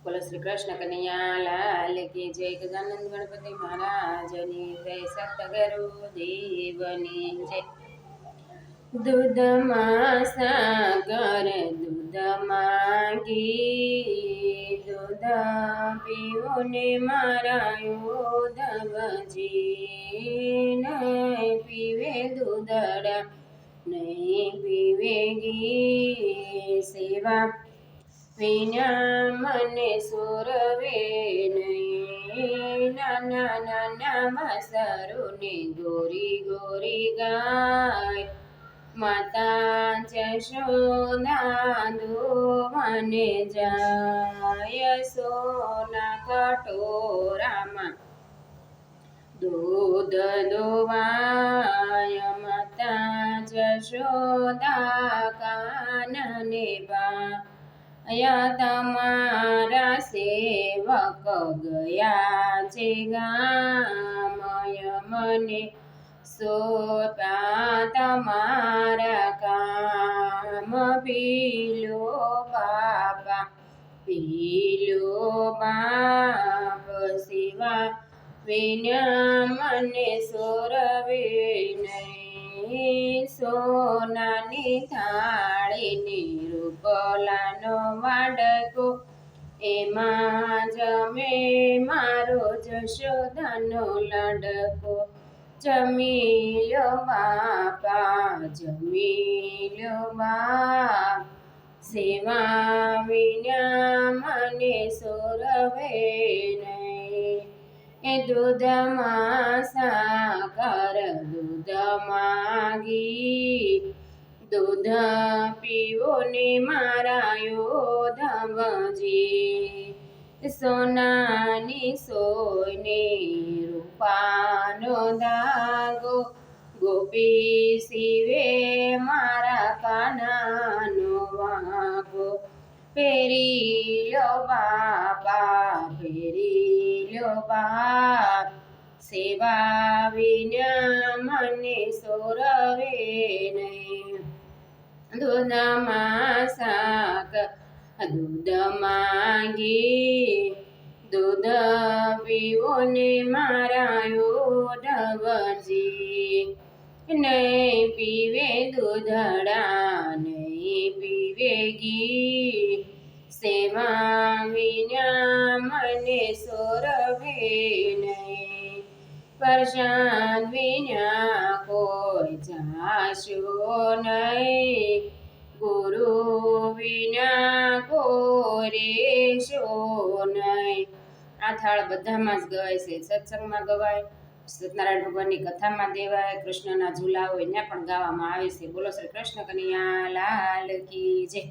બોલો શ્રી કૃષ્ણ કનૈયા લાલ કી જય. ગજાનંદ ગણપતિ મહારાજની જય. સતગુરુ દેવની જય. દૂધમાં સાગર દૂધમાં ઘી, દૂધ પીવો ને મારા યોધવજી. નહીં પીવે દૂધડા નહીં પીવે ઘી, સેવા વિના મને સુરવે નહીં. નાના નાના વાસરુને ગોરી ગોરી ગાય, માતા જશોદા દોવાને જાય. સોના કટોરામાં દૂધ દોવાય, માતા જશોદા કાનને પાયા. તમારા સેવક ગયા છે ગામય, મને સોપ્યા તમારા કામ. પીલો બાપા પીલો બાપ, સેવા વિના મને સોરવે નહીં. સોનાની થાળીની રૂપલાનો વાડકો, એમાં જમે મારો જશોદાનો લાડકો. જમી લો બાપા જમી લો બાપ, સેવા વિના મને સોરવે નહીં. એ દૂધમાં સાકર દૂધમાં ઘી, દૂધ પીવો ને મારા યોધવજી. સોનાની સોયને રૂપાનો ધાગો, ગોપી સીવે મારા કાનાનો વાગો. પહેરી લો બાપા પહેરી લો બાપ, સેવા વિના મને સોરવે નહીં. દૂધમાં સાકર દૂધમાં ઘી, દૂધ પીવો ને મારા યોધવજી. નહીં પીવે દૂધડા નહીં પીવે ઘી, સેવા વિના મને સોરવે નહીં. પ્રસાદ વિના કોઈ જાશો નહીં, ગુરુ વિના ગોરેશો નહીં. આ થાળ બધામાં જ ગવાય છે. સત્સંગમાં ગવાય, સત્યનારાયણ ભગવાનની કથામાં દેવાય, કૃષ્ણના ઝૂલા હોય ત્યાં પણ ગાવામાં આવે છે. બોલો શ્રી કૃષ્ણ કનૈયા લાલ કી જય.